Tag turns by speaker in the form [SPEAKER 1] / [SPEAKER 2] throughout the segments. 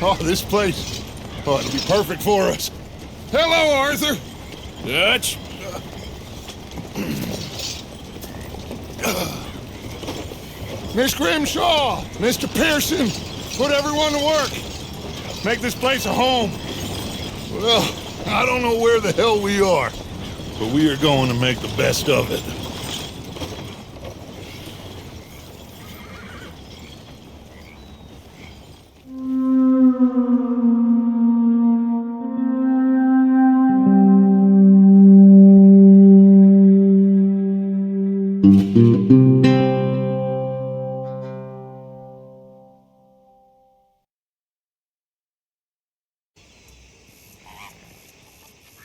[SPEAKER 1] Oh, this place. Oh, it'll be perfect for us. Hello, Arthur.
[SPEAKER 2] Dutch?
[SPEAKER 1] Miss Grimshaw, Mr. Pearson, put everyone to work. Make this place a home. Well, I don't know where the hell we are, but we are going to make the best of it.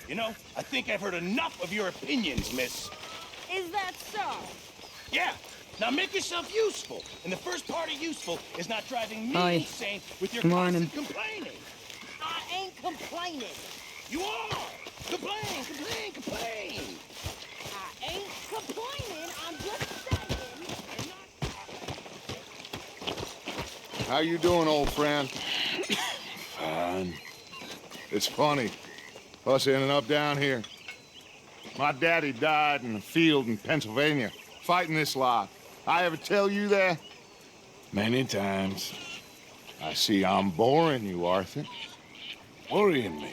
[SPEAKER 2] You know, I think I've heard enough of your opinions, miss.
[SPEAKER 3] Is that so?
[SPEAKER 2] Yeah. Now make yourself useful. And the first part of useful is not driving me
[SPEAKER 4] Hi.
[SPEAKER 2] insane with your
[SPEAKER 4] Morning.
[SPEAKER 2] constant complaining.
[SPEAKER 3] I ain't complaining.
[SPEAKER 2] You are! Complain, complain, complain!
[SPEAKER 3] I ain't complaining. I'm just saying. And
[SPEAKER 1] How you doing, old friend?
[SPEAKER 2] Fine.
[SPEAKER 1] It's funny. Us ending up down here. My daddy died in the field in Pennsylvania, fighting this lot. I ever tell you that?
[SPEAKER 2] Many times.
[SPEAKER 1] I see I'm boring you, Arthur.
[SPEAKER 2] Worrying me.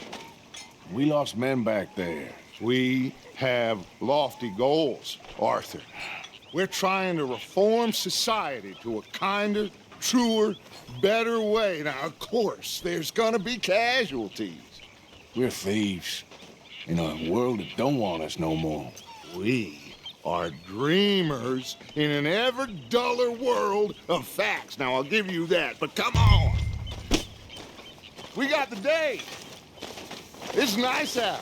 [SPEAKER 2] We lost men back there.
[SPEAKER 1] We have lofty goals, Arthur. We're trying to reform society to a kinder, truer, better way. Now, of course, there's gonna be casualties.
[SPEAKER 2] We're thieves. In a world that don't want us no more.
[SPEAKER 1] We are dreamers in an ever duller world of facts. Now, I'll give you that, but come on. We got the day. It's nice out.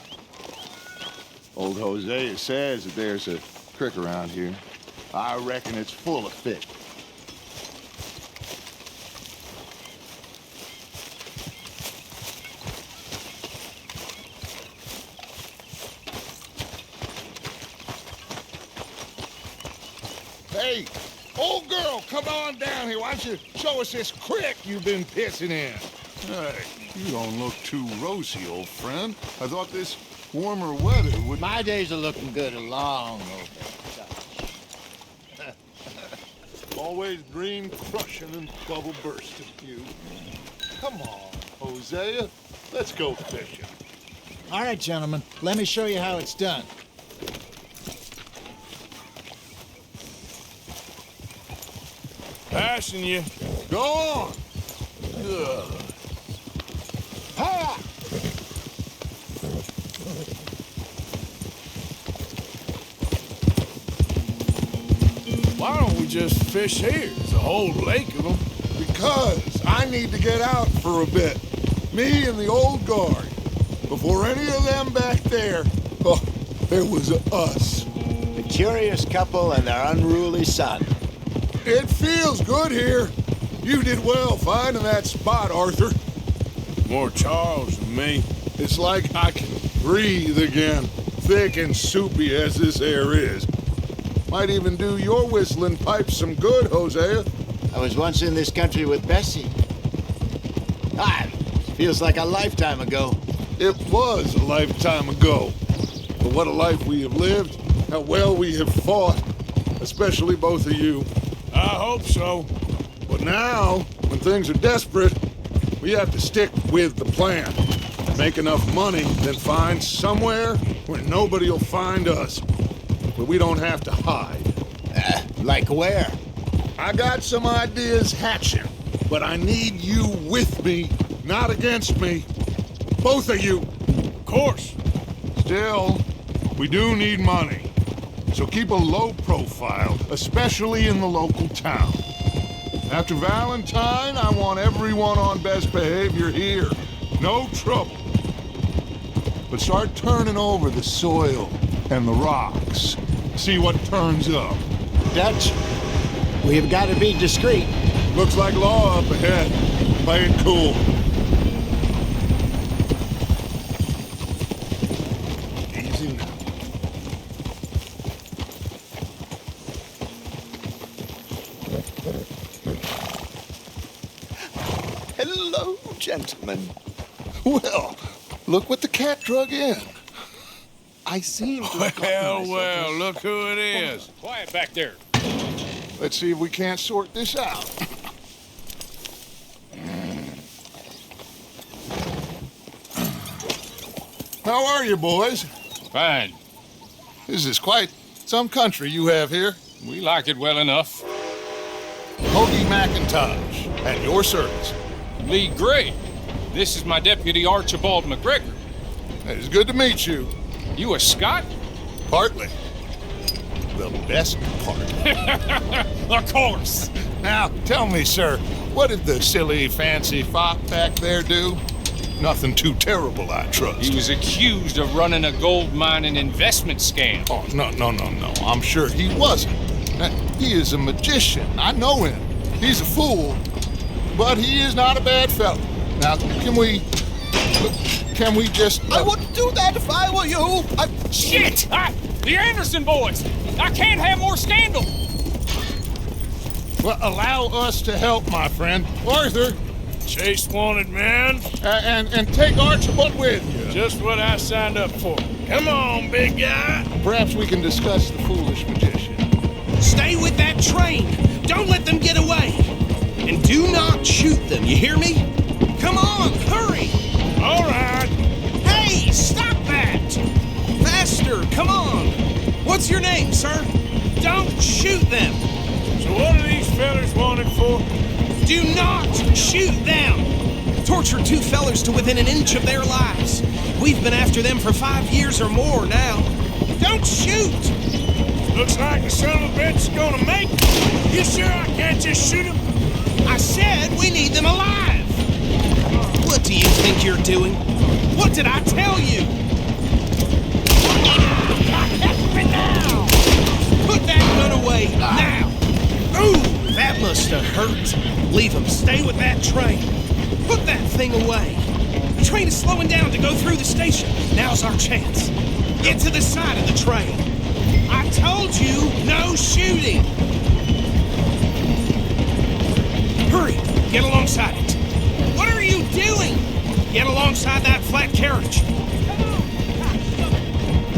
[SPEAKER 1] Old Hosea says that there's a creek around here. I reckon it's full of fish. Hey, old girl, come on down here. Why don't you show us this creek you've been pissing in?
[SPEAKER 5] Hey, you don't look too rosy, old friend. I thought this warmer weather would...
[SPEAKER 6] My days are looking good along over.
[SPEAKER 5] Always dream crushing and bubble bursting, you. Come on, Hosea. Let's go fishing.
[SPEAKER 6] All right, gentlemen, let me show you how it's done.
[SPEAKER 2] Passing you.
[SPEAKER 1] Go on.
[SPEAKER 6] Ha!
[SPEAKER 2] Why don't we just fish here? There's a whole lake of them.
[SPEAKER 1] Because I need to get out for a bit. Me and the old guard. Before any of them back there, oh, there was us.
[SPEAKER 6] The curious couple and their unruly son.
[SPEAKER 1] It feels good here. You did well finding that spot, Arthur.
[SPEAKER 2] More Charles than me.
[SPEAKER 1] It's like I can breathe again, thick and soupy as this air is. Might even do your whistling pipes some good, Hosea.
[SPEAKER 6] I was once in this country with Bessie. Feels like a lifetime ago.
[SPEAKER 1] It was a lifetime ago. But what a life we have lived, how well we have fought, especially both of you.
[SPEAKER 2] I hope so.
[SPEAKER 1] But now, when things are desperate, we have to stick with the plan. Make enough money, then find somewhere where nobody will find us. Where we don't have to hide.
[SPEAKER 6] Like where?
[SPEAKER 1] I got some ideas hatching, but I need you with me, not against me. Both of you.
[SPEAKER 2] Of course.
[SPEAKER 1] Still, we do need money. So keep a low profile, especially in the local town. After Valentine, I want everyone on best behavior here. No trouble. But start turning over the soil and the rocks. See what turns up.
[SPEAKER 6] Dutch, we've got to be discreet.
[SPEAKER 1] Looks like law up ahead. Play it cool. Easy now.
[SPEAKER 5] Hello, gentlemen. Well, look what the cat drug in. I seem to have gotten myself
[SPEAKER 4] Look who it is. Quiet back there.
[SPEAKER 1] Let's see if we can't sort this out. How are you, boys?
[SPEAKER 4] Fine.
[SPEAKER 1] This is quite some country you have here.
[SPEAKER 4] We like it well enough.
[SPEAKER 1] Hoagie McIntosh, at your service.
[SPEAKER 4] Lee Gray. This is my deputy Archibald McGregor.
[SPEAKER 1] It's good to meet you.
[SPEAKER 4] You a Scot?
[SPEAKER 1] Partly. The best part.
[SPEAKER 4] Of course.
[SPEAKER 1] Now, tell me, sir, what did the silly, fancy fop back there do? Nothing too terrible, I trust.
[SPEAKER 4] He was accused of running a gold mining investment scam.
[SPEAKER 1] Oh, no. I'm sure he wasn't. He is a magician. I know him. He's a fool, but he is not a bad fellow. Now, can we just...
[SPEAKER 2] I wouldn't do that if I were you.
[SPEAKER 4] Shit! The Anderson boys! I can't have more scandal!
[SPEAKER 1] Well, allow us to help, my friend. Arthur,
[SPEAKER 4] Chase wanted, man.
[SPEAKER 1] and take Archibald with you.
[SPEAKER 4] Just what I signed up for. Come on, big guy.
[SPEAKER 1] Perhaps we can discuss the foolish magician.
[SPEAKER 2] Stay with that train. Don't let them get away. And do not shoot them, you hear me? Come on, hurry!
[SPEAKER 4] All right.
[SPEAKER 2] Hey, stop that! Faster, come on! What's your name, sir? Don't shoot them!
[SPEAKER 4] So what are these fellas wanted for?
[SPEAKER 2] Do not shoot them! Torture two fellers to within an inch of their lives. We've been after them for 5 years or more now. Don't shoot!
[SPEAKER 4] Looks like the son of a bitch is gonna make it. You sure I can't just shoot him?
[SPEAKER 2] I said we need them alive! What do you think you're doing? What did I tell you? Put that gun away, now! Ooh, that must have hurt. Leave him. Stay with that train. Put that thing away. The train is slowing down to go through the station. Now's our chance. Get to the side of the train. I told you, no shooting. Hurry, get alongside it. What are you doing? Get alongside that flat carriage.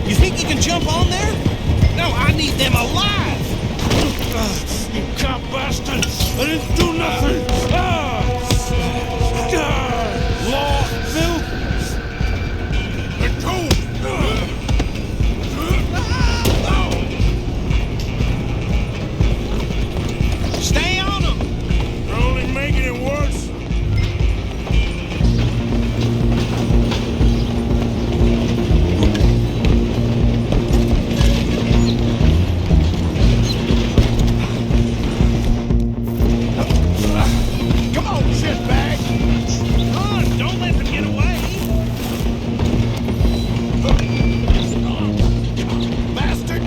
[SPEAKER 2] You think you can jump on there? No, I need them alive.
[SPEAKER 4] You cop bastard! I didn't do nothing! Law, Bill! Let go!
[SPEAKER 2] Stay on them!
[SPEAKER 4] You're only making it worse.
[SPEAKER 2] Come on, shitbag! Come on, don't let them get away!
[SPEAKER 1] Bastard!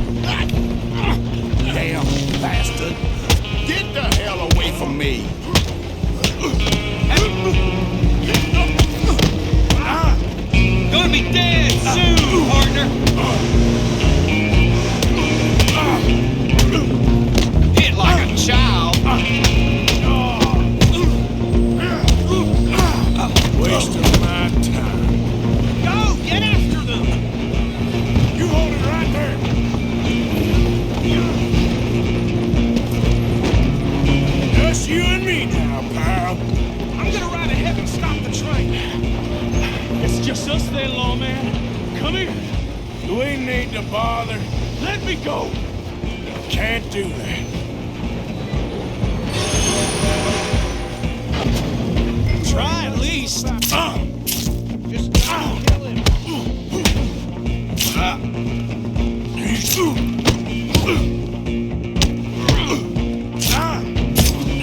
[SPEAKER 1] Damn bastard! Get the hell away from me!
[SPEAKER 2] Gonna be dead soon, partner! Hit like a child!
[SPEAKER 4] Waste of my time.
[SPEAKER 2] Go, get after them!
[SPEAKER 4] You hold it right there. Just you and me now, pal.
[SPEAKER 2] I'm gonna ride ahead and stop the train.
[SPEAKER 4] It's just us then, lawman. Come here. We need to bother. Let me go. Can't do that.
[SPEAKER 2] Try at least. Just kill him.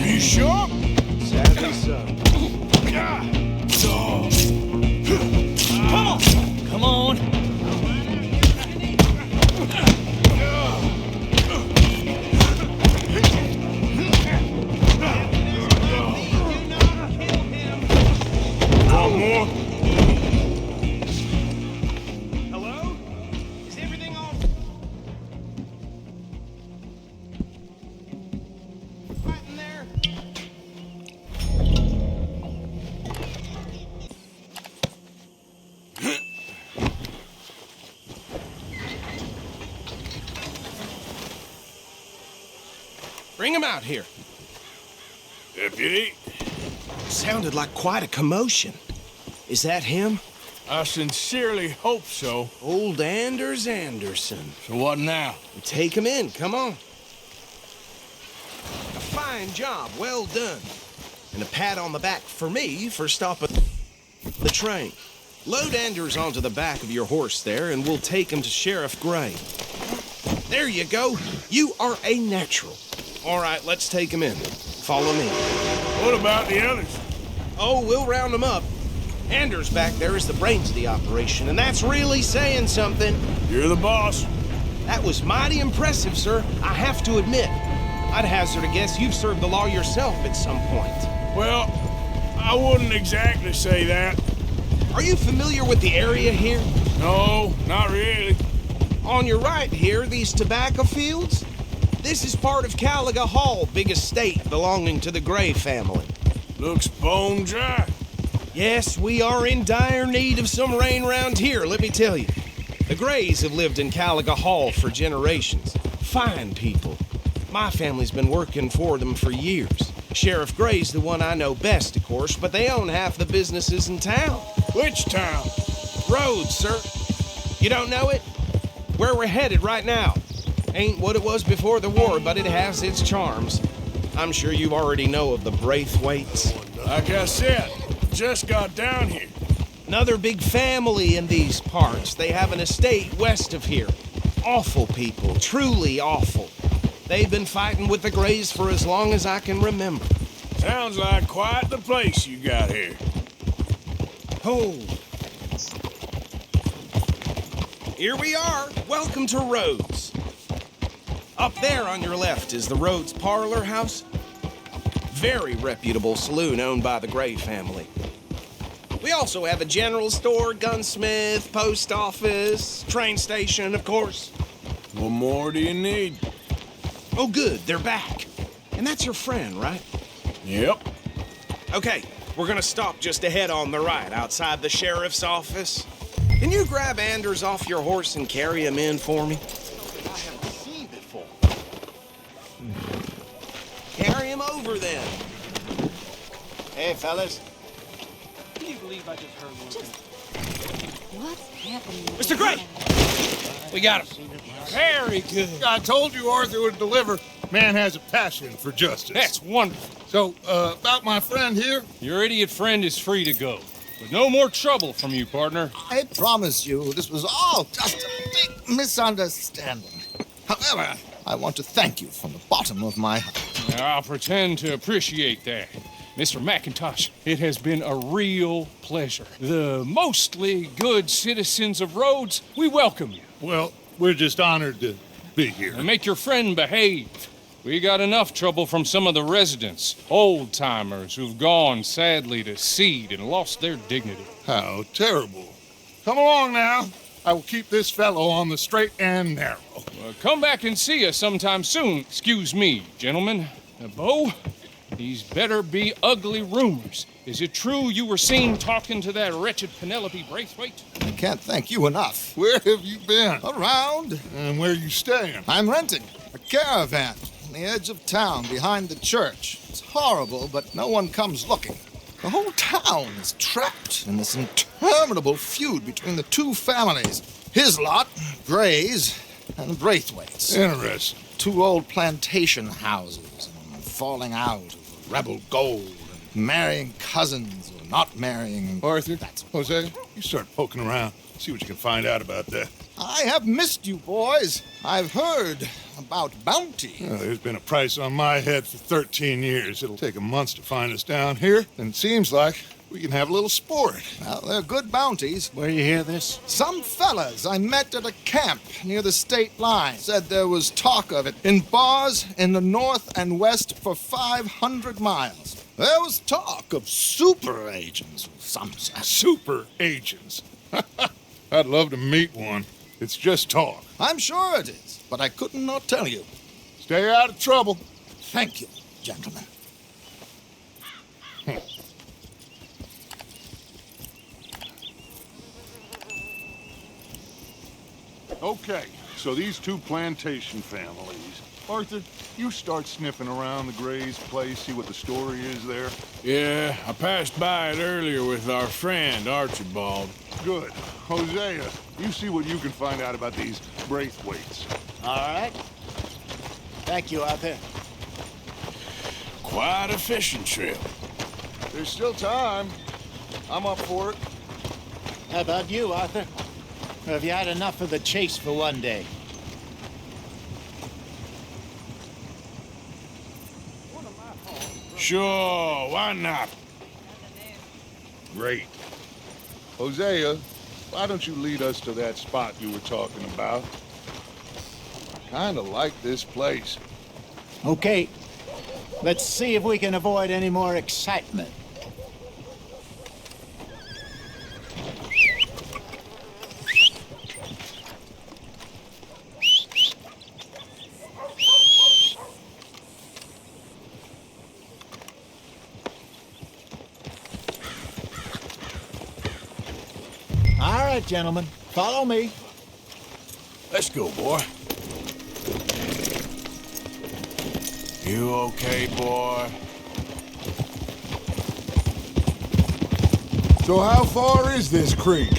[SPEAKER 4] You sure?
[SPEAKER 2] Sadly so.
[SPEAKER 4] Come on.
[SPEAKER 2] Come on.
[SPEAKER 4] I'm
[SPEAKER 2] Bring him out here.
[SPEAKER 4] Deputy,
[SPEAKER 2] Sounded like quite a commotion. Is that him?
[SPEAKER 4] I sincerely hope so.
[SPEAKER 2] Old Anders Anderson.
[SPEAKER 4] So what now?
[SPEAKER 2] Take him in, come on. A fine job, well done. And a pat on the back for me for stopping the train. Load Anders onto the back of your horse there, and we'll take him to Sheriff Gray. There you go. You are a natural. All right, let's take him in. Follow me.
[SPEAKER 4] What about the others?
[SPEAKER 2] Oh, we'll round them up. Anders back there is the brains of the operation, and that's really saying something.
[SPEAKER 4] You're the boss.
[SPEAKER 2] That was mighty impressive, sir. I have to admit. I'd hazard a guess you've served the law yourself at some point.
[SPEAKER 4] Well, I wouldn't exactly say that.
[SPEAKER 2] Are you familiar with the area here?
[SPEAKER 4] No, not really.
[SPEAKER 2] On your right here, these tobacco fields? This is part of Caliga Hall, big estate belonging to the Gray family.
[SPEAKER 4] Looks bone dry.
[SPEAKER 2] Yes, we are in dire need of some rain round here, let me tell you. The Grays have lived in Caliga Hall for generations. Fine people. My family's been working for them for years. Sheriff Gray's the one I know best, of course, but they own half the businesses in town.
[SPEAKER 4] Which town?
[SPEAKER 2] Rhodes, sir. You don't know it? Where we're headed right now. Ain't what it was before the war, but it has its charms. I'm sure you already know of the Braithwaites.
[SPEAKER 4] Like I said, just got down here.
[SPEAKER 2] Another big family in these parts. They have an estate west of here. Awful people, truly awful. They've been fighting with the Grays for as long as I can remember.
[SPEAKER 4] Sounds like quite the place you got here.
[SPEAKER 2] Oh. Here we are. Welcome to Rhodes. Up there on your left is the Rhodes Parlor House. Very reputable saloon owned by the Gray family. We also have a general store, gunsmith, post office, train station, of course.
[SPEAKER 4] What more do you need?
[SPEAKER 2] Oh, good, they're back. And that's your friend, right?
[SPEAKER 4] Yep.
[SPEAKER 2] Okay, we're gonna stop just ahead on the right, outside the sheriff's office. Can you grab Anders off your horse and carry him in for me?
[SPEAKER 6] I haven't seen before.
[SPEAKER 2] Carry him over then.
[SPEAKER 6] Hey, fellas.
[SPEAKER 3] Can you believe I just heard one? What's happening?
[SPEAKER 2] Mr. Gray!
[SPEAKER 4] We got him. Very good.
[SPEAKER 1] I told you Arthur would deliver. Man has a passion for justice.
[SPEAKER 7] That's wonderful.
[SPEAKER 1] So, about my friend here,
[SPEAKER 7] Your idiot friend is free to go. But no more trouble from you, partner.
[SPEAKER 6] I promise you, this was all just a big misunderstanding. However, I want to thank you from the bottom of my heart.
[SPEAKER 7] I'll pretend to appreciate that. Mr. McIntosh, it has been a real pleasure. The mostly good citizens of Rhodes, we welcome you.
[SPEAKER 1] well, we're just honored to be here.
[SPEAKER 7] And make your friend behave. We got enough trouble from some of the residents, old-timers who've gone, sadly, to seed and lost their dignity.
[SPEAKER 1] How terrible. Come along now. I will keep this fellow on the straight and narrow.
[SPEAKER 7] Come back and see us sometime soon. Excuse me, gentlemen. Bo, these better be ugly rumors. Is it true you were seen talking to that wretched Penelope Braithwaite?
[SPEAKER 6] I can't thank you enough.
[SPEAKER 1] Where have you been?
[SPEAKER 6] Around,
[SPEAKER 1] And where you staying?
[SPEAKER 6] I'm renting a caravan on the edge of town behind the church. It's horrible, but no one comes looking. The whole town is trapped in this interminable feud between the two families. His lot, Gray's, and the Braithwaites.
[SPEAKER 1] Interesting.
[SPEAKER 6] Two old plantation houses and falling out over rebel gold and marrying cousins or not marrying.
[SPEAKER 1] Arthur, Jose, you start poking around. See what you can find out about that.
[SPEAKER 6] I have missed you, boys. I've heard about bounty.
[SPEAKER 1] There's been a price on my head for 13 years. It'll take a month to find us down here, and it seems like we can have a little sport.
[SPEAKER 6] Well, they're good bounties.
[SPEAKER 5] Where you hear this?
[SPEAKER 6] Some fellas I met at a camp near the state line said there was talk of it in bars in the north and west for 500 miles. There was talk of super agents, some said.
[SPEAKER 1] Super agents. I'd love to meet one. It's just talk.
[SPEAKER 6] I'm sure it is, but I couldn't not tell you.
[SPEAKER 1] Stay out of trouble.
[SPEAKER 6] Thank you, gentlemen.
[SPEAKER 1] Okay, so these two plantation families. Arthur, you start sniffing around the Gray's place, see what the story is there.
[SPEAKER 4] Yeah, I passed by it earlier with our friend, Archibald.
[SPEAKER 1] Good. Hosea, you see what you can find out about these Braithwaites.
[SPEAKER 8] All right. Thank you, Arthur.
[SPEAKER 4] Quite a fishing trip.
[SPEAKER 1] There's still time. I'm up for it.
[SPEAKER 8] How about you, Arthur? Or have you had enough of the chase for one day?
[SPEAKER 4] Sure, why not?
[SPEAKER 1] Great. Hosea, why don't you lead us to that spot you were talking about? Kinda like this place.
[SPEAKER 8] Okay. Let's see if we can avoid any more excitement. All right, gentlemen. Follow me.
[SPEAKER 4] Let's go, boy. You okay, boy?
[SPEAKER 1] So how far is this creek?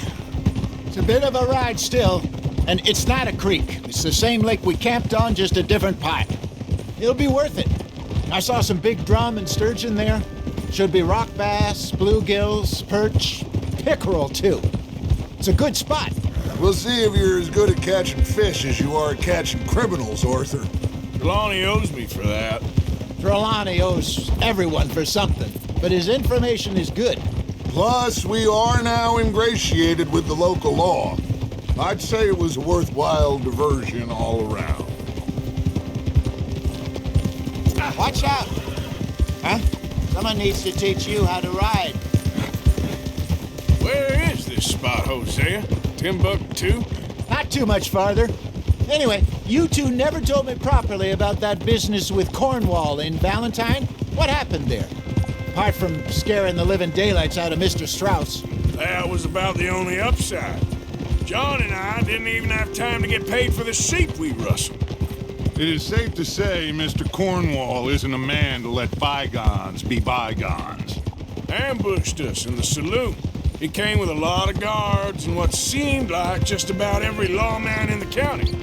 [SPEAKER 8] It's a bit of a ride still, and it's not a creek. It's the same lake we camped on, just a different pipe. It'll be worth it. I saw some big drum and sturgeon there. Should be rock bass, bluegills, perch, pickerel, too. It's a good spot.
[SPEAKER 1] We'll see if you're as good at catching fish as you are at catching criminals, Arthur.
[SPEAKER 4] Trelawney owes me for that.
[SPEAKER 8] Trelawney owes everyone for something, but his information is good.
[SPEAKER 1] Plus, we are now ingratiated with the local law. I'd say it was a worthwhile diversion all around.
[SPEAKER 8] Watch out! Huh? Someone needs to teach you how to ride.
[SPEAKER 4] Where is this spot, Hosea? Timbuktu?
[SPEAKER 8] Not too much farther. Anyway, you two never told me properly about that business with Cornwall in Valentine. What happened there? Apart from scaring the living daylights out of Mr. Strauss.
[SPEAKER 4] That was about the only upside. John and I didn't even have time to get paid for the sheep we rustled.
[SPEAKER 1] It is safe to say Mr. Cornwall isn't a man to let bygones be bygones.
[SPEAKER 4] Ambushed us in the saloon. He came with a lot of guards and what seemed like just about every lawman in the county.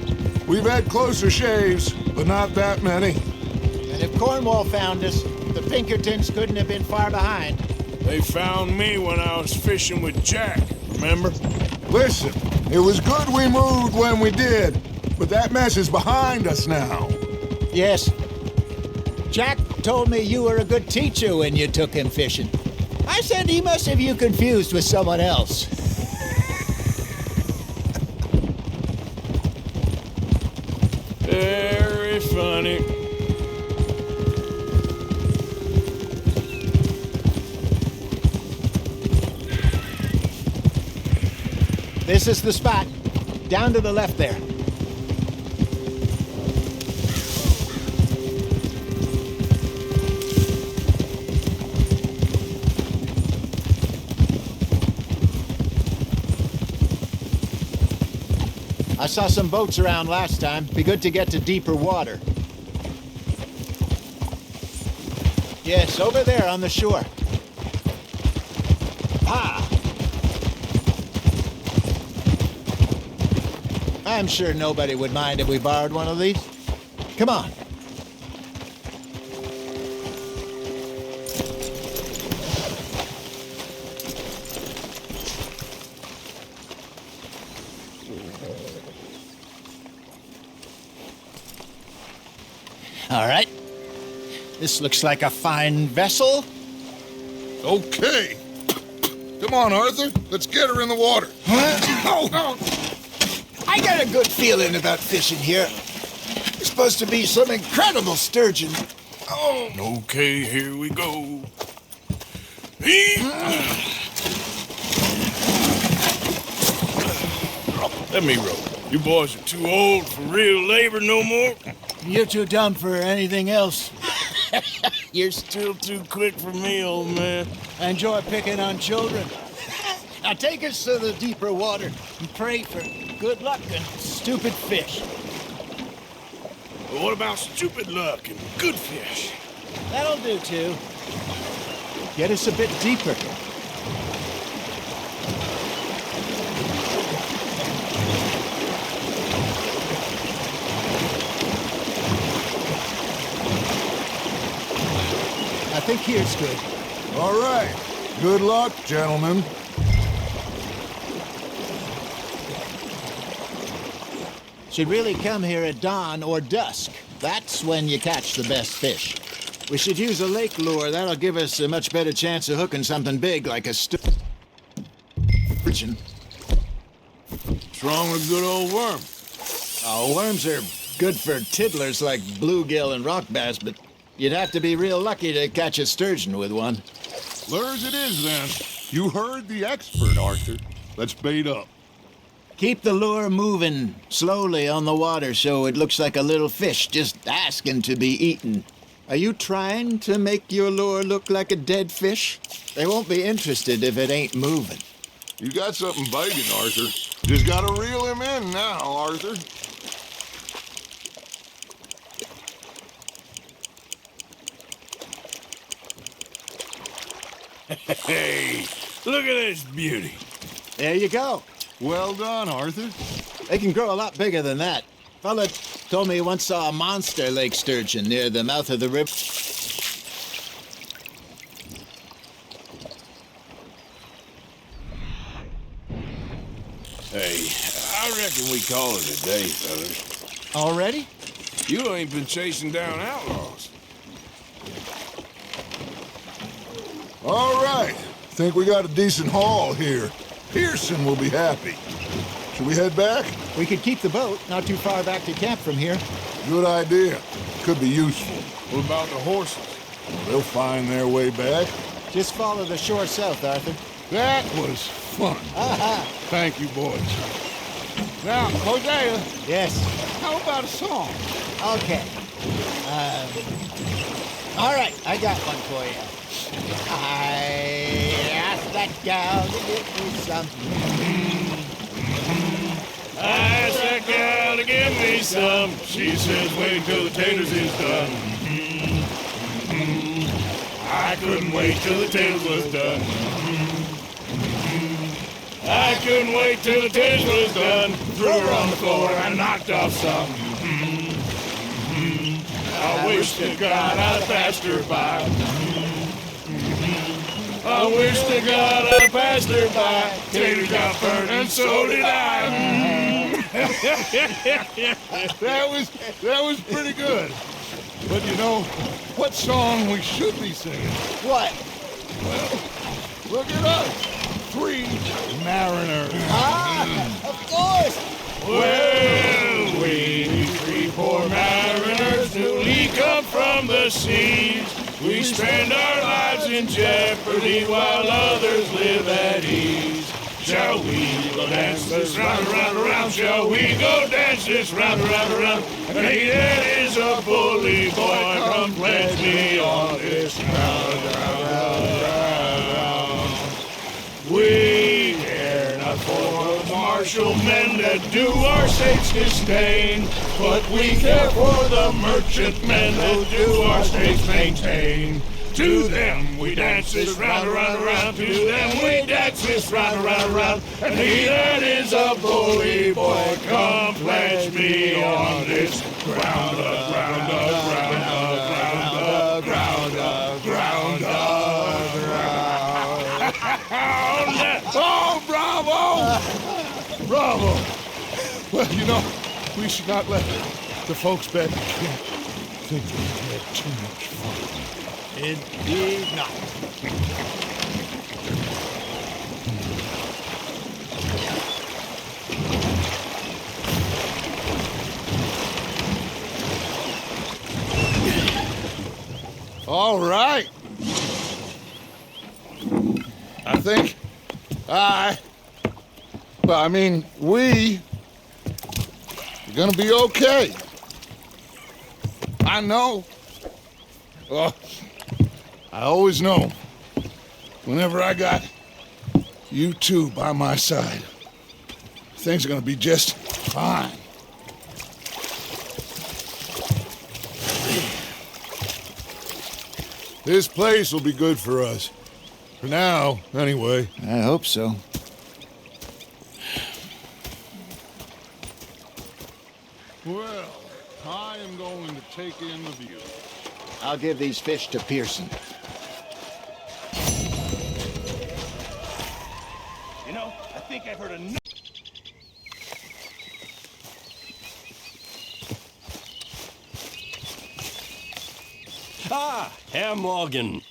[SPEAKER 1] We've had closer shaves, but not that many.
[SPEAKER 8] And if Cornwall found us, the Pinkertons couldn't have been far behind.
[SPEAKER 4] They found me when I was fishing with Jack, remember?
[SPEAKER 1] Listen, it was good we moved when we did, but that mess is behind us now.
[SPEAKER 8] Yes. Jack told me you were a good teacher when you took him fishing. I said he must have you confused with someone else.
[SPEAKER 4] Very funny.
[SPEAKER 8] This is the spot. Down to the left there. I saw some boats around last time. Be good to get to deeper water. Yes, over there on the shore. Ah! I'm sure nobody would mind if we borrowed one of these. Come on. All right. This looks like a fine vessel.
[SPEAKER 1] Okay. Come on, Arthur. Let's get her in the water.
[SPEAKER 8] Oh. I got a good feeling about fishing here. There's supposed to be some incredible sturgeon. Oh.
[SPEAKER 4] Okay, here we go. Let me roll. You boys are too old for real labor no more.
[SPEAKER 8] You're too dumb for anything else.
[SPEAKER 4] You're still too quick for me, old man.
[SPEAKER 8] I enjoy picking on children. Now take us to the deeper water and pray for good luck and stupid fish.
[SPEAKER 4] But what about stupid luck and good fish?
[SPEAKER 8] That'll do, too. Get us a bit deeper. I think here's good.
[SPEAKER 1] All right. Good luck, gentlemen.
[SPEAKER 8] Should really come here at dawn or dusk. That's when you catch the best fish. We should use a lake lure. That'll give us a much better chance of hooking something big like a sturgeon.
[SPEAKER 4] What's wrong with good old worm?
[SPEAKER 8] Oh, worms are good for tiddlers like bluegill and rock bass, but you'd have to be real lucky to catch a sturgeon with one.
[SPEAKER 1] Lures it is, then. You heard the expert, Arthur. Let's bait up.
[SPEAKER 8] Keep the lure moving slowly on the water so it looks like a little fish just asking to be eaten. Are you trying to make your lure look like a dead fish? They won't be interested if it ain't moving.
[SPEAKER 1] You got something biting, Arthur. Just gotta reel him in now, Arthur.
[SPEAKER 4] Hey, look at this beauty.
[SPEAKER 8] There you go.
[SPEAKER 1] Well done, Arthur.
[SPEAKER 8] They can grow a lot bigger than that. Fella told me he once saw a monster lake sturgeon near the mouth of the river.
[SPEAKER 4] Hey, I reckon we call it a day, fellas.
[SPEAKER 8] Already?
[SPEAKER 4] You ain't been chasing down outlaws.
[SPEAKER 1] All right. Think we got a decent haul here. Pearson will be happy. Should we head back?
[SPEAKER 8] We could keep the boat not too far back to camp from here.
[SPEAKER 1] Good idea. Could be useful.
[SPEAKER 4] What about the horses?
[SPEAKER 1] They'll find their way back.
[SPEAKER 8] Just follow the shore south, Arthur.
[SPEAKER 1] That was fun.
[SPEAKER 8] Aha!
[SPEAKER 1] Thank you, boys. Now, Hosea,
[SPEAKER 8] Yes.
[SPEAKER 1] how about a song?
[SPEAKER 8] Okay. All right, I got one for you. I asked that gal to give me something.
[SPEAKER 4] I asked that gal to give me some. She says, wait till the taters is done. I couldn't wait till the taters was done. I couldn't wait till the taters was done. Threw her on the floor and knocked off some. I wish to God I'd passed her by. I wish to God I passed her by. Tater got burned and so did I.
[SPEAKER 1] That was pretty good. But you know, what song we should be singing?
[SPEAKER 8] What?
[SPEAKER 1] Look at us. 3 mariners.
[SPEAKER 8] Ah, of course.
[SPEAKER 4] Well, we 3 poor mariners newly come from the seas. We spend our lives in jeopardy while others live at ease. Shall we go dance this round, around, around? Shall we go dance this round, around, around? And he that is a bully boy, come pledge me on this round, round, round, round. We care not for the martial men that do our state's disdain, but we care for the merchant men that do our state's maintain. To them we dance this round, around, around. To them we dance this round, around, around. And he that is a bully boy, come pledge me on this ground, ground, ground, ground, ground, ground, ground.
[SPEAKER 1] Oh, bravo! Bravo! Well, you know, we should not let the folks back at camp think we had too much fun.
[SPEAKER 8] Indeed not.
[SPEAKER 1] All right. I think we're gonna be okay. I know. I always know. Whenever I got you two by my side, things are gonna be just fine. This place will be good for us. For now, anyway.
[SPEAKER 8] I hope so.
[SPEAKER 1] Well, I am going to take in the view.
[SPEAKER 8] I'll give these fish to Pearson.
[SPEAKER 4] You know, I think I've heard enough.
[SPEAKER 9] Ah, Herr Morgan.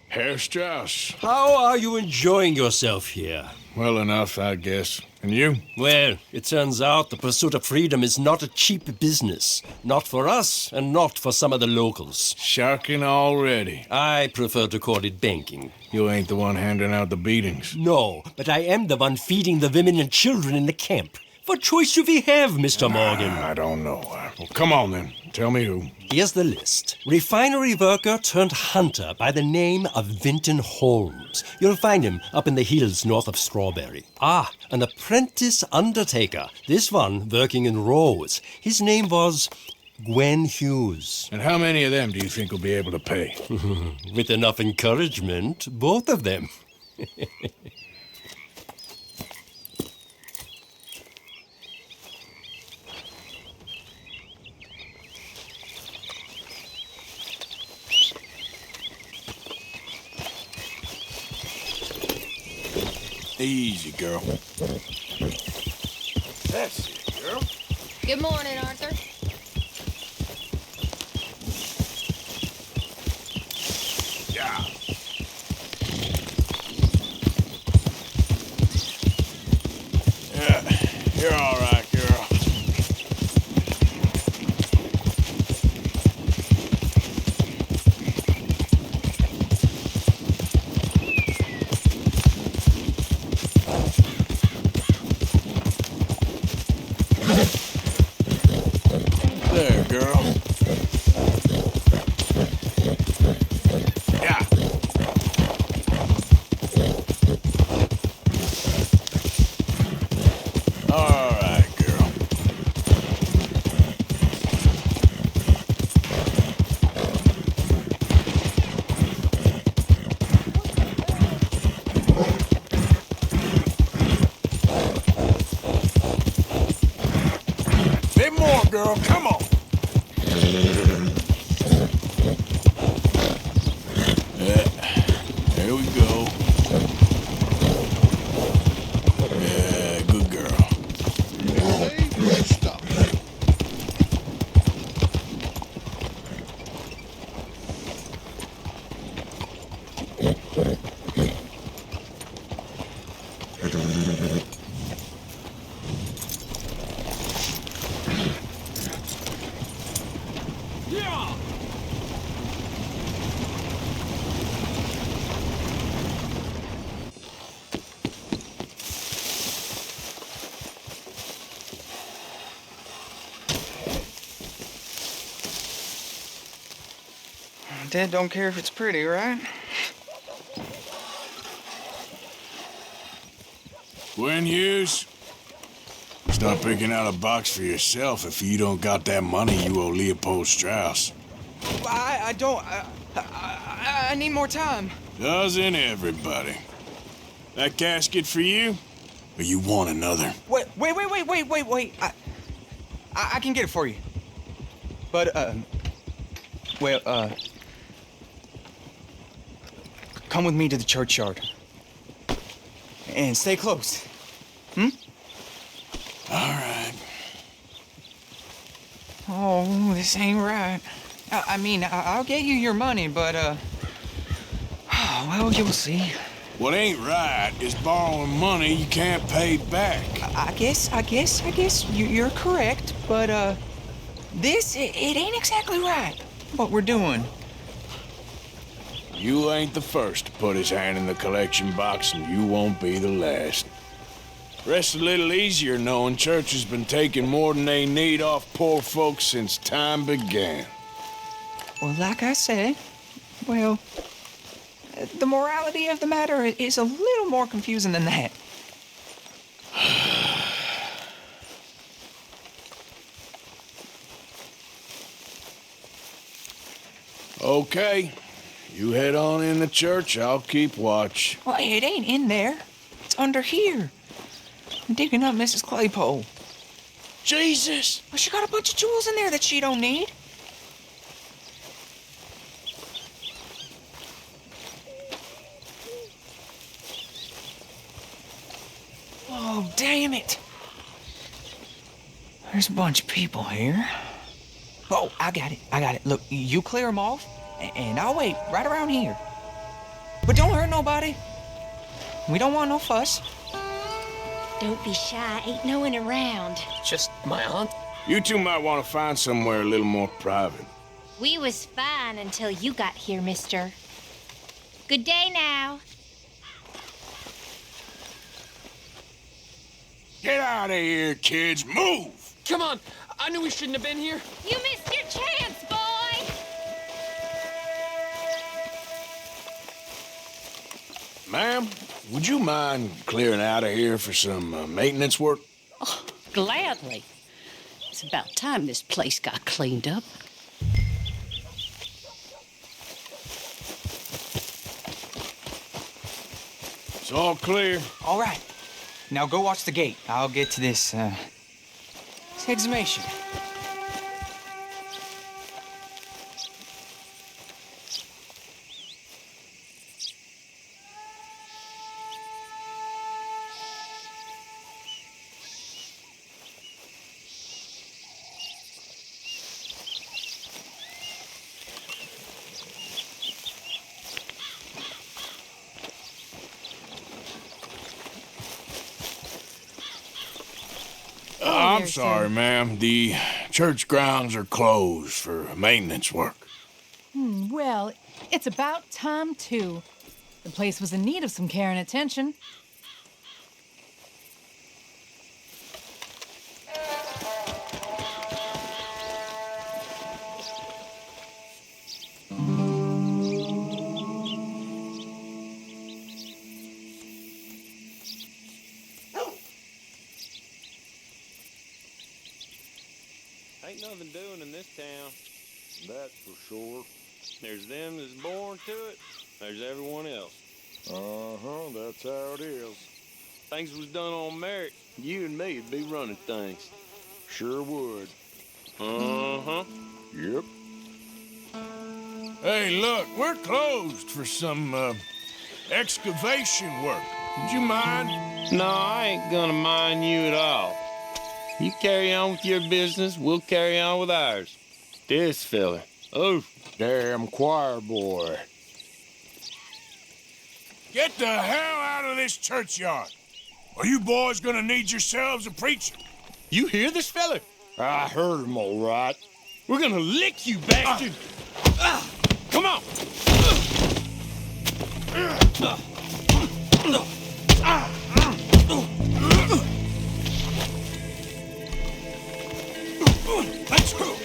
[SPEAKER 4] Herr Strauss.
[SPEAKER 9] How are you enjoying yourself here?
[SPEAKER 4] Well enough, I guess. And you?
[SPEAKER 9] Well, it turns out the pursuit of freedom is not a cheap business. Not for us, and not for some of the locals.
[SPEAKER 4] Sharking already.
[SPEAKER 9] I prefer to call it banking.
[SPEAKER 4] You ain't the one handing out the beatings.
[SPEAKER 9] No, but I am the one feeding the women and children in the camp. What choice do we have, Mr. Morgan?
[SPEAKER 4] I don't know. Well, come on then. Tell me who.
[SPEAKER 9] Here's the list. Refinery worker turned hunter by the name of Vinton Holmes. You'll find him up in the hills north of Strawberry. Ah, an apprentice undertaker. This one working in rows. His name was Gwen Hughes.
[SPEAKER 4] And how many of them do you think will be able to pay?
[SPEAKER 9] With enough encouragement, both of them.
[SPEAKER 4] Easy, girl. That's it, girl.
[SPEAKER 10] Good morning, Arthur.
[SPEAKER 4] Yeah. Yeah, you're all right, girl. There, girl. Yeah. All right, girl. Bit more, girl. Come on. Yeah. There we go. Yeah, good girl.
[SPEAKER 5] Stop.
[SPEAKER 3] Dad don't care if it's pretty, right?
[SPEAKER 4] Gwen Hughes, start picking out a box for yourself if you don't got that money you owe Leopold Strauss.
[SPEAKER 3] I don't. I need more time.
[SPEAKER 4] Doesn't everybody? That casket for you? Or you want another?
[SPEAKER 3] Wait. I can get it for you. But, come with me to the churchyard. And stay close.
[SPEAKER 4] All right.
[SPEAKER 3] Oh, this ain't right. I'll get you your money, but, well, you'll see.
[SPEAKER 4] What ain't right is borrowing money you can't pay back.
[SPEAKER 3] I guess you're correct, but, it ain't exactly right, what we're doing.
[SPEAKER 4] You ain't the first to put his hand in the collection box, and you won't be the last. Rests a little easier knowing church has been taking more than they need off poor folks since time began.
[SPEAKER 3] Well, like I said, well, the morality of the matter is a little more confusing than that.
[SPEAKER 4] Okay. You head on in the church, I'll keep watch.
[SPEAKER 3] Well, it ain't in there. It's under here. I'm digging up Mrs. Claypole.
[SPEAKER 4] Jesus!
[SPEAKER 3] Well, she got a bunch of jewels in there that she don't need. Oh, damn it. There's a bunch of people here. Oh, I got it. Look, you clear them off, and I'll wait right around here. But don't hurt nobody. We don't want no fuss.
[SPEAKER 10] Don't be shy, ain't no one around.
[SPEAKER 2] Just my aunt.
[SPEAKER 4] You two might want to find somewhere a little more private.
[SPEAKER 10] We was fine until you got here, mister. Good day now.
[SPEAKER 4] Get out of here, kids. Move!
[SPEAKER 2] Come on, I knew we shouldn't have been here.
[SPEAKER 10] You missed your chance, boy!
[SPEAKER 4] Ma'am, would you mind clearing out of here for some maintenance work?
[SPEAKER 11] Oh, gladly. It's about time this place got cleaned up.
[SPEAKER 4] It's all clear.
[SPEAKER 3] All right. Now go watch the gate. I'll get to this exhumation.
[SPEAKER 4] I'm sorry, ma'am. The church grounds are closed for maintenance work.
[SPEAKER 12] Well, it's about time, too. The place was in need of some care and attention.
[SPEAKER 13] Ain't nothing doing in this town, that's for sure. There's them that's born to it, there's everyone else.
[SPEAKER 5] Uh-huh, that's how it is.
[SPEAKER 13] Things was done on merit, you and me'd be running things.
[SPEAKER 5] Sure would.
[SPEAKER 13] Uh-huh.
[SPEAKER 5] Yep.
[SPEAKER 4] Hey, look, we're closed for some, excavation work. Would you mind?
[SPEAKER 13] No, I ain't gonna mind you at all. You carry on with your business, we'll carry on with ours. This fella, oh,
[SPEAKER 5] Damn choir boy.
[SPEAKER 4] Get the hell out of this churchyard. Or you boys gonna need yourselves a preacher.
[SPEAKER 2] You hear this fella?
[SPEAKER 5] I heard him all right.
[SPEAKER 2] We're gonna lick you, bastard! Come on! Let's go!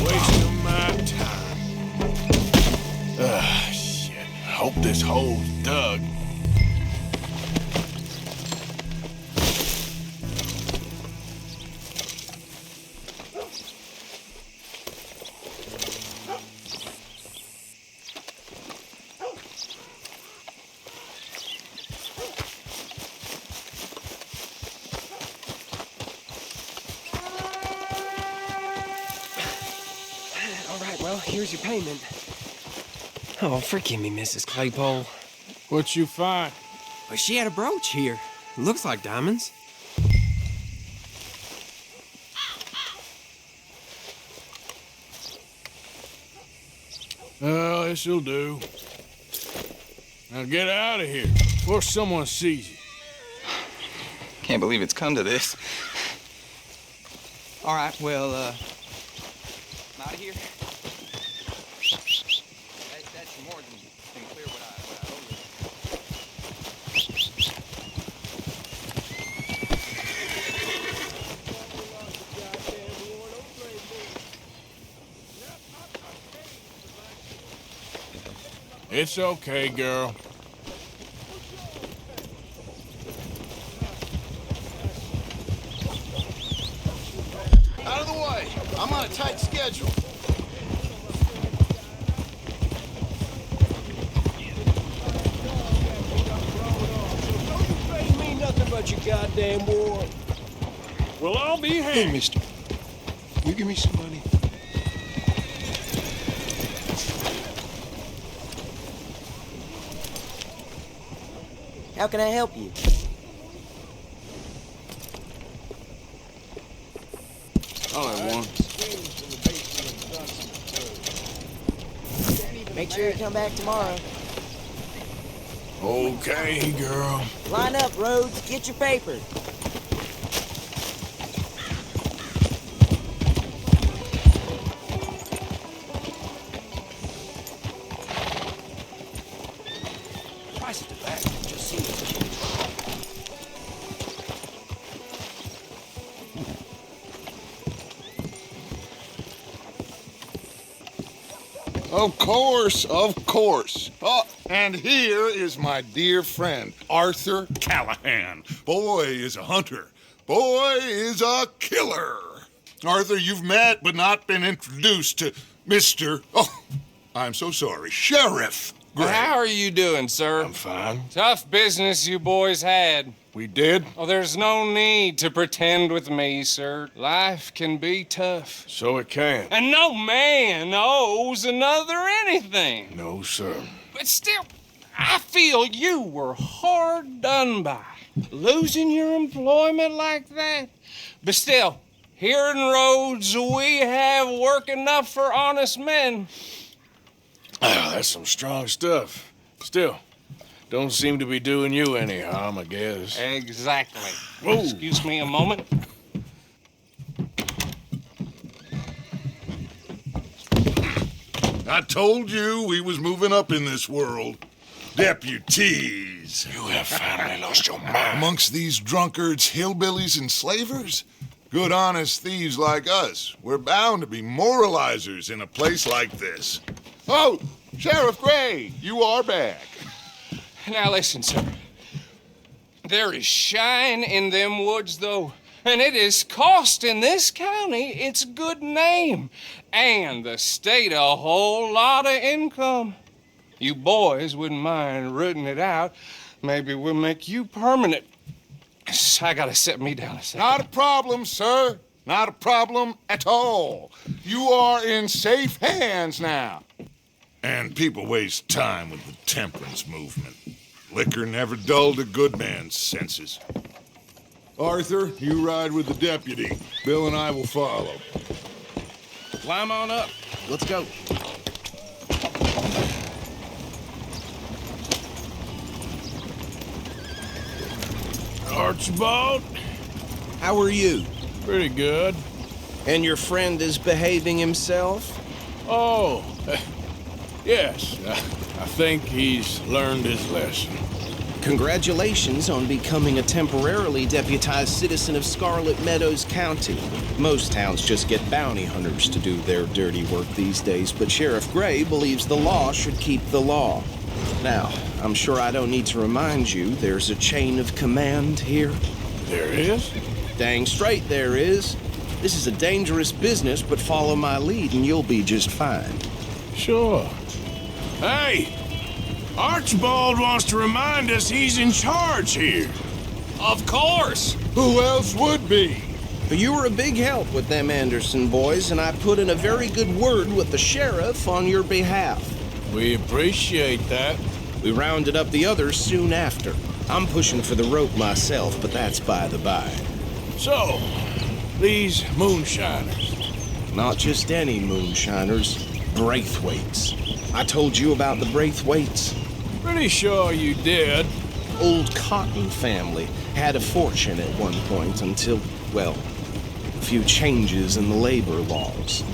[SPEAKER 4] Wasting my time. Shit. Hope this hole's dug.
[SPEAKER 2] All right, well, here's your payment. Oh, forgive me, Mrs. Claypole.
[SPEAKER 7] What you find?
[SPEAKER 2] Well, she had a brooch here. Looks like diamonds.
[SPEAKER 4] Oh, this'll do. Now get out of here before someone sees you.
[SPEAKER 3] Can't believe it's come to this. All right, well, I'm out of here. That's more than clear what I owe you.
[SPEAKER 4] It's okay, girl.
[SPEAKER 6] schedule.
[SPEAKER 4] Ain't mean nothing but your goddamn war. Well, I'll be
[SPEAKER 7] Hey,
[SPEAKER 4] hanged.
[SPEAKER 7] mister. You give me some money.
[SPEAKER 14] How can I help you?
[SPEAKER 4] All I want.
[SPEAKER 14] Make sure you come back tomorrow.
[SPEAKER 4] Okay, girl.
[SPEAKER 14] Line up, Rhodes. Get your paper.
[SPEAKER 3] Price of tobacco just seems to change.
[SPEAKER 1] Of course, of course. Oh, and here is my dear friend, Arthur Callahan. Boy is a hunter. Boy is a killer. Arthur, you've met but not been introduced to Mr. Oh, I'm so sorry, Sheriff Gray.
[SPEAKER 7] How are you doing, sir?
[SPEAKER 4] I'm fine.
[SPEAKER 7] Tough business you boys had.
[SPEAKER 4] We did?
[SPEAKER 7] Oh, there's no need to pretend with me, sir. Life can be tough.
[SPEAKER 4] So it can.
[SPEAKER 7] And no man owes another anything.
[SPEAKER 4] No, sir.
[SPEAKER 7] But still, I feel you were hard done by. Losing your employment like that. But still, here in Rhodes, we have work enough for honest men.
[SPEAKER 4] Ah, that's some strong stuff. Still, don't seem to be doing you any harm, I guess.
[SPEAKER 7] Exactly.
[SPEAKER 4] Whoa.
[SPEAKER 7] Excuse me a moment.
[SPEAKER 1] I told you we was moving up in this world. Deputies.
[SPEAKER 4] You have finally lost your mind.
[SPEAKER 1] Amongst these drunkards, hillbillies, and slavers? Good honest thieves like us. We're bound to be moralizers in a place like this. Oh, Sheriff Gray, you are back.
[SPEAKER 7] Now listen, sir. There is shine in them woods, though, and it is costing this county its good name and the state a whole lot of income. You boys wouldn't mind rooting it out. Maybe we'll make you permanent. I gotta set me down a second.
[SPEAKER 1] Not a problem, sir. Not a problem at all. You are in safe hands now. And people waste time with the temperance movement. Liquor never dulled a good man's senses. Arthur, you ride with the deputy. Bill and I will follow.
[SPEAKER 2] Climb on up. Let's go.
[SPEAKER 4] Archibald?
[SPEAKER 2] How are you?
[SPEAKER 4] Pretty good.
[SPEAKER 2] And your friend is behaving himself?
[SPEAKER 4] Oh, yes. I think he's learned his lesson.
[SPEAKER 2] Congratulations on becoming a temporarily deputized citizen of Scarlet Meadows County. Most towns just get bounty hunters to do their dirty work these days, but Sheriff Gray believes the law should keep the law. Now, I'm sure I don't need to remind you there's a chain of command here.
[SPEAKER 4] There is?
[SPEAKER 2] Dang straight there is. This is a dangerous business, but follow my lead and you'll be just fine.
[SPEAKER 4] Sure. Hey! Archibald wants to remind us he's in charge here.
[SPEAKER 7] Of course.
[SPEAKER 1] Who else would be?
[SPEAKER 2] You were a big help with them Anderson boys, and I put in a very good word with the sheriff on your behalf.
[SPEAKER 4] We appreciate that.
[SPEAKER 2] We rounded up the others soon after. I'm pushing for the rope myself, but that's by the by.
[SPEAKER 4] So, these moonshiners.
[SPEAKER 2] Not just any moonshiners, Braithwaites. I told you about the Braithwaites.
[SPEAKER 4] Pretty sure you did.
[SPEAKER 2] Old Cotton family had a fortune at one point until, well, a few changes in the labor laws.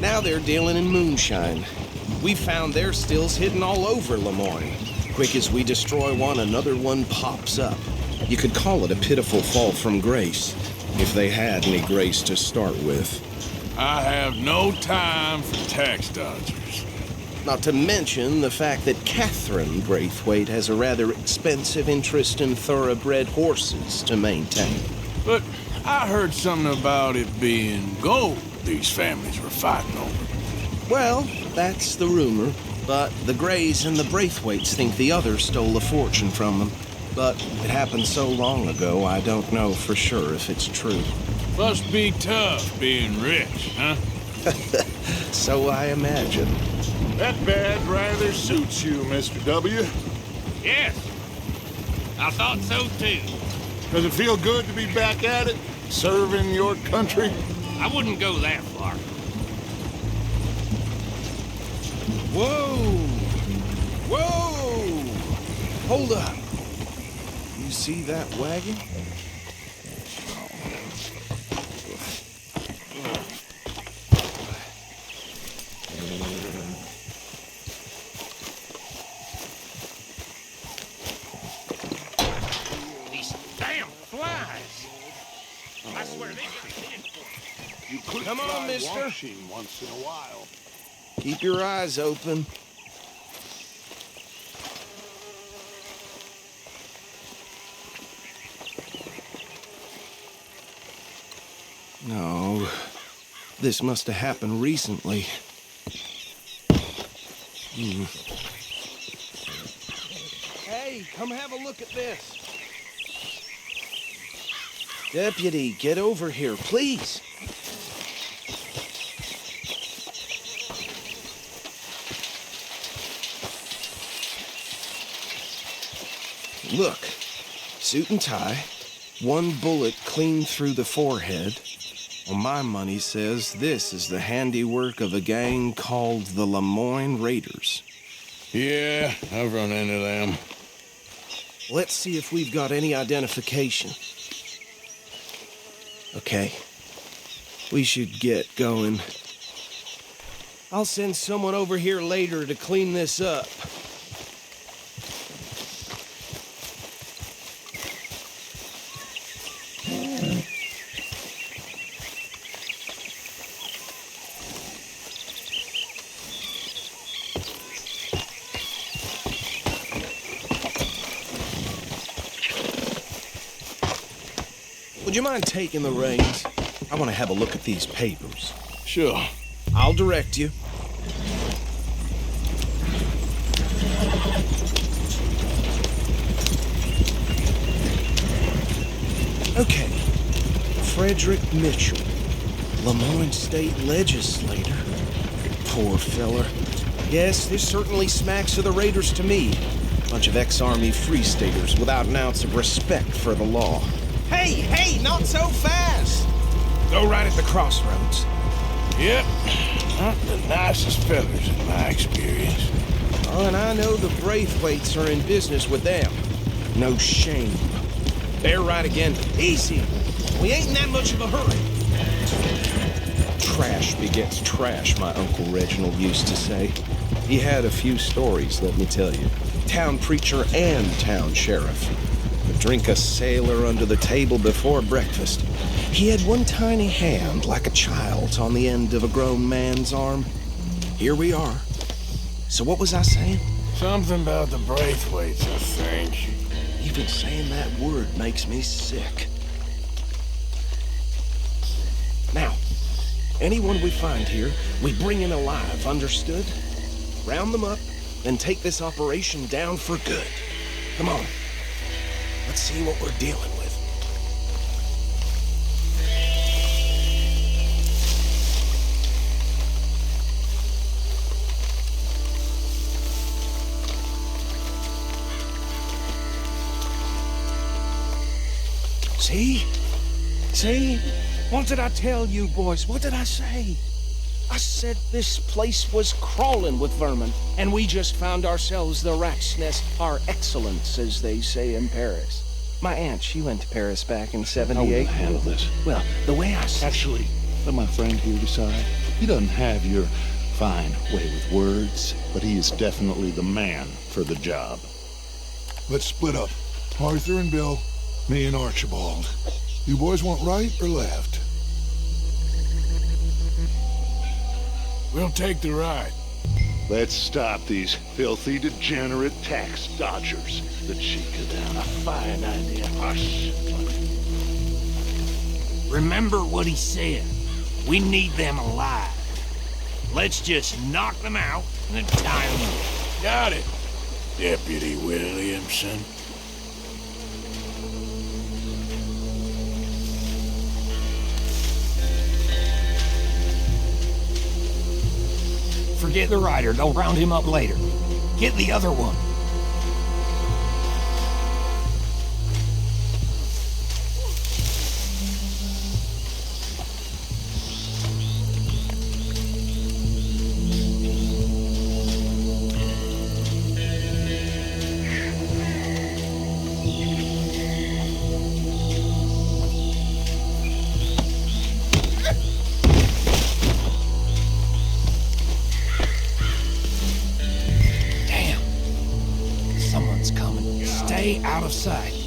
[SPEAKER 2] Now they're dealing in moonshine. We found their stills hidden all over Lemoyne. Quick as we destroy one, another one pops up. You could call it a pitiful fall from grace, if they had any grace to start with.
[SPEAKER 4] I have no time for tax dodgers.
[SPEAKER 2] Not to mention the fact that Catherine Braithwaite has a rather expensive interest in thoroughbred horses to maintain.
[SPEAKER 4] But I heard something about it being gold. these families were fighting over.
[SPEAKER 2] Well, that's the rumor. But the Greys and the Braithwaites think the others stole a fortune from them. But it happened so long ago, I don't know for sure if it's true.
[SPEAKER 4] Must be tough being rich, huh?
[SPEAKER 2] So I imagine.
[SPEAKER 1] That badge rather suits you, Mr. W.
[SPEAKER 13] Yes. I thought so too.
[SPEAKER 1] Does it feel good to be back at it, serving your country?
[SPEAKER 13] I wouldn't go that far.
[SPEAKER 2] Whoa! Whoa! Hold up. You see that wagon?
[SPEAKER 13] These damn flies. I swear they get a hit for me.
[SPEAKER 1] You could
[SPEAKER 2] Come on,
[SPEAKER 1] try
[SPEAKER 2] mister.
[SPEAKER 1] washing once in a while.
[SPEAKER 2] Keep your eyes open. No, this must have happened recently. Hey, come have a look at this. Deputy, get over here, please. Look, suit and tie, one bullet clean through the forehead. Well, my money says this is the handiwork of a gang called the Lemoyne Raiders.
[SPEAKER 4] Yeah, I've run into them.
[SPEAKER 2] Let's see if we've got any identification. Okay, we should get going. I'll send someone over here later to clean this up. Would you mind taking the reins? I want to have a look at these papers.
[SPEAKER 4] Sure.
[SPEAKER 2] I'll direct you. Okay. Frederick Mitchell, Lemoyne State Legislator. Poor feller. Yes, this certainly smacks of the Raiders to me. Bunch of ex-Army Free Staters without an ounce of respect for the law. Hey, not so fast! Go right at the crossroads.
[SPEAKER 4] Yep, not the nicest fellas in my experience.
[SPEAKER 2] Oh, and I know the Braithwaites are in business with them. No shame. They're right again. Easy. We ain't in that much of a hurry. Trash begets trash, my Uncle Reginald used to say. He had a few stories, let me tell you. Town preacher and town sheriff. Would drink a sailor under the table before breakfast. He had one tiny hand, like a child's, on the end of a grown man's arm. Here we are. So what was I saying?
[SPEAKER 4] Something about the Braithwaites, I think.
[SPEAKER 2] Even saying that word makes me sick. Now, anyone we find here, we bring in alive, understood? Round them up, then take this operation down for good. Come on. Let's see what we're dealing with. See? See? What did I tell you, boys? What did I say? I said this place was crawling with vermin, and we just found ourselves the rat's nest par excellence, as they say in Paris. My aunt, she went to Paris back in '78.
[SPEAKER 5] How will I handle this?
[SPEAKER 2] Well, the way I said...
[SPEAKER 5] Actually, let my friend here decide. He doesn't have your fine way with words, but he is definitely the man for the job. Let's split up. Arthur and Bill, me and Archibald. You boys want right or left?
[SPEAKER 4] We'll take the ride.
[SPEAKER 5] Let's stop these filthy, degenerate tax dodgers. The Chica down. A fine idea. Hush.
[SPEAKER 13] Remember what he said.
[SPEAKER 4] We need them alive. Let's just knock them out and then tie them up. Got it, Deputy Williamson. Forget the rider. They'll round him up later. Get the other one. Stay out of sight.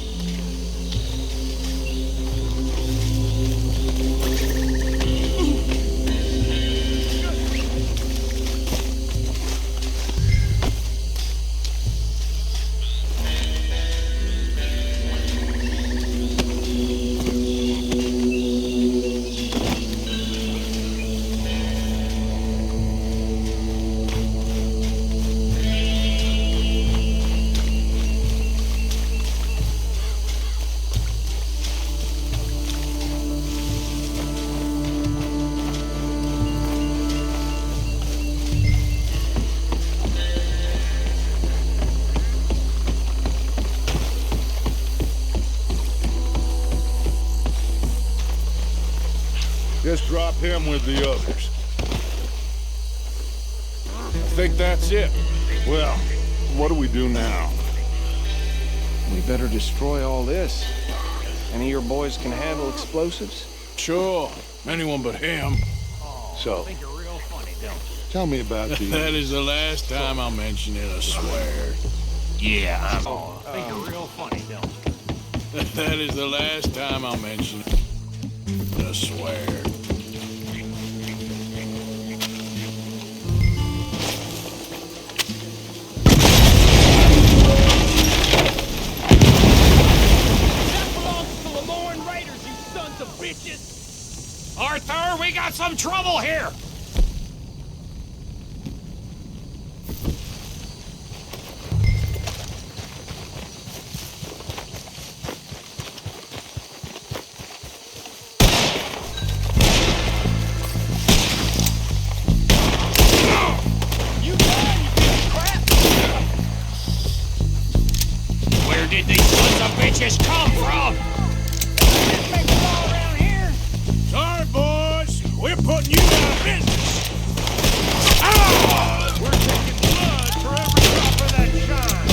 [SPEAKER 1] Just drop him with the others.
[SPEAKER 7] I think that's it.
[SPEAKER 1] Well, what do we do now?
[SPEAKER 2] We better destroy all this. Any of your boys can handle explosives?
[SPEAKER 4] Sure, anyone but him.
[SPEAKER 1] So,
[SPEAKER 4] Think you're real funny, don't you?
[SPEAKER 1] tell me about the...
[SPEAKER 4] That is the last time I'll mention it, I swear. Yeah, I'm... think you're real funny, don't you? That is the last time I'll mention it, I swear. Arthur, we got some trouble here! Where did these sons of bitches come from? Sorry, boys. We're putting you out of business. Ah! We're taking blood for every drop of that shine.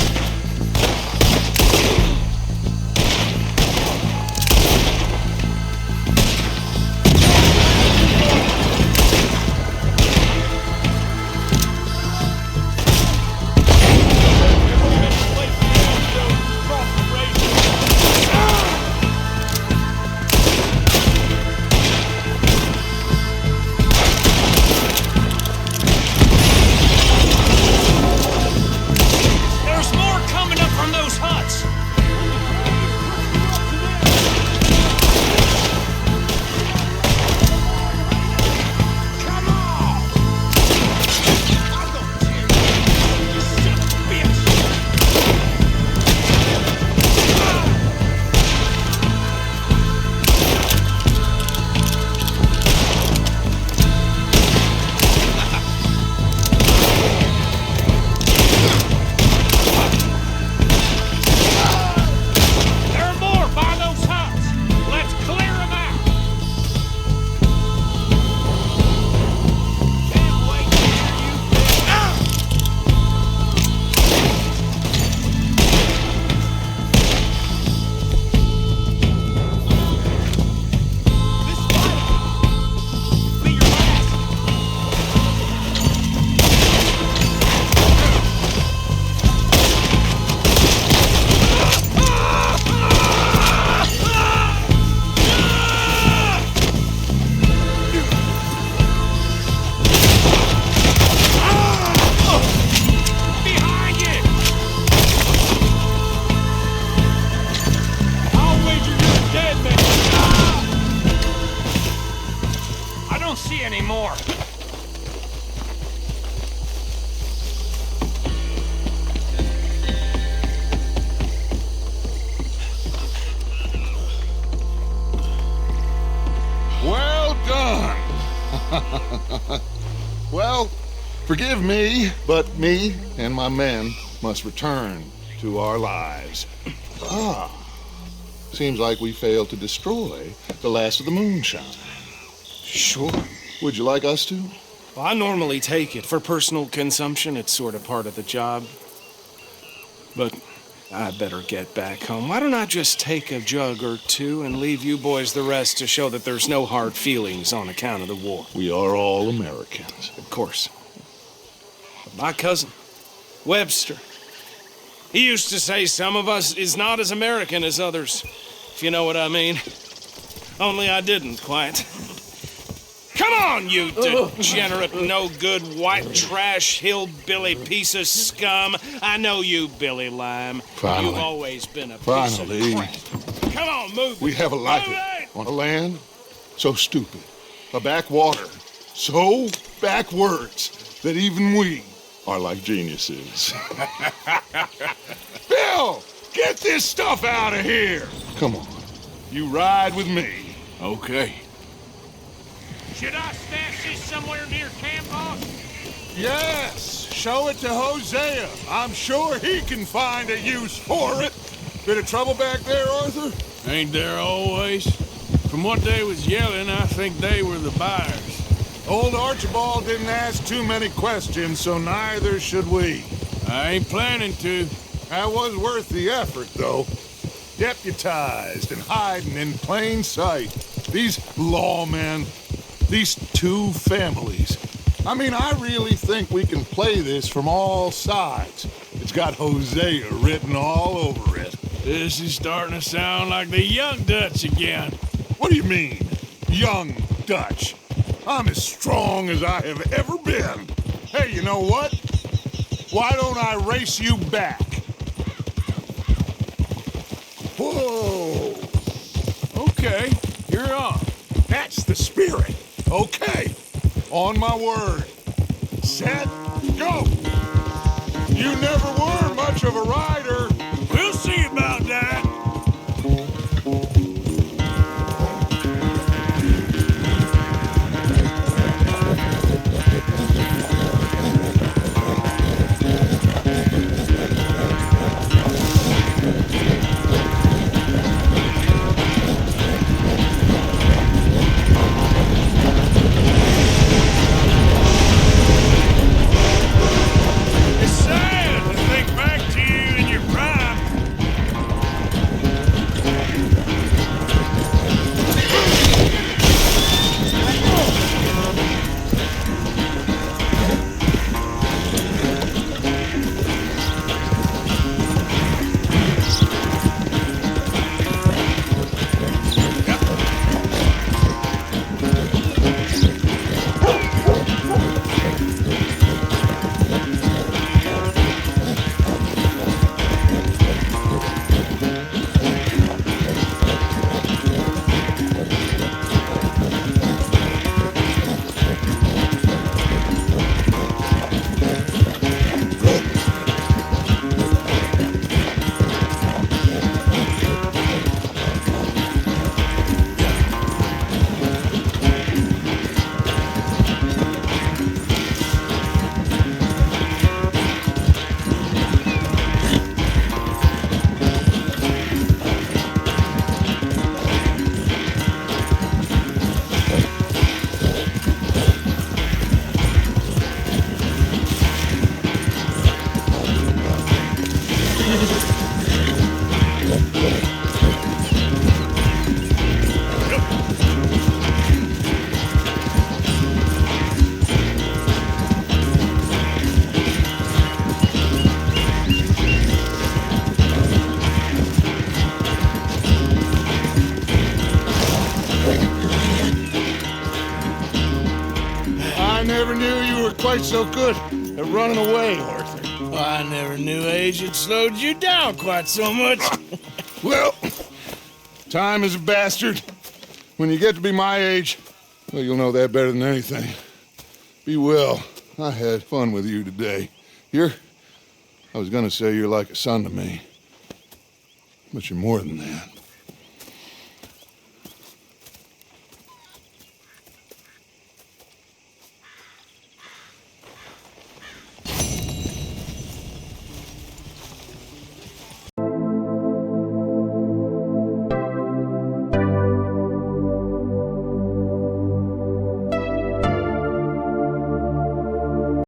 [SPEAKER 1] Forgive me, but me and my men must return to our lives. Seems like we failed to destroy the last of the moonshine.
[SPEAKER 2] Sure.
[SPEAKER 1] Would you like us to?
[SPEAKER 2] Well, I normally take it. For personal consumption, it's sort of part of the job. But I better get back home. Why don't I just take a jug or two and leave you boys the rest to show that there's no hard feelings on account of the war?
[SPEAKER 1] We are all Americans.
[SPEAKER 2] Of course. But my cousin, Webster, he used to say some of us is not as American as others, if you know what I mean. Only I didn't quite. Come on, you degenerate, no-good, white trash, hillbilly piece of scum. I know you, Billy Lime.
[SPEAKER 1] Finally.
[SPEAKER 2] You've always been a piece
[SPEAKER 1] Finally.
[SPEAKER 2] of crap. Come on, move.
[SPEAKER 1] We have a life on a land so stupid, a backwater so backwards that even we are like geniuses. Bill, get this stuff out of here. Come on, you ride with me.
[SPEAKER 4] Okay.
[SPEAKER 13] Should I stash this somewhere near camp, boss?
[SPEAKER 1] Yes, show it to Hosea. I'm sure he can find a use for it. Bit of trouble back there, Arthur?
[SPEAKER 4] Ain't there always? From what they was yelling, I think they were the buyers.
[SPEAKER 1] Old Archibald didn't ask too many questions, so neither should we.
[SPEAKER 4] I ain't planning to.
[SPEAKER 1] That was worth the effort, though. Deputized and hiding in plain sight. These lawmen, these two families. I mean, I really think we can play this from all sides. It's got Hosea written all over it.
[SPEAKER 4] This is starting to sound like the Young Dutch again.
[SPEAKER 1] What do you mean, Young Dutch? I'm as strong as I have ever been. Hey, you know what? Why don't I race you back? Whoa!
[SPEAKER 4] Okay, you're on.
[SPEAKER 1] That's the spirit. Okay, on my word. Set, go! You never were much of a rider.
[SPEAKER 4] We'll see about that. It's sad to think back to you in your prime.
[SPEAKER 1] I never knew you were quite so good at running away, Arthur.
[SPEAKER 4] I never knew age had slowed you down quite so much.
[SPEAKER 1] Well, time is a bastard. When you get to be my age, well, you'll know that better than anything. Be well. I had fun with you today. I was gonna say you're like a son to me, but you're more than that.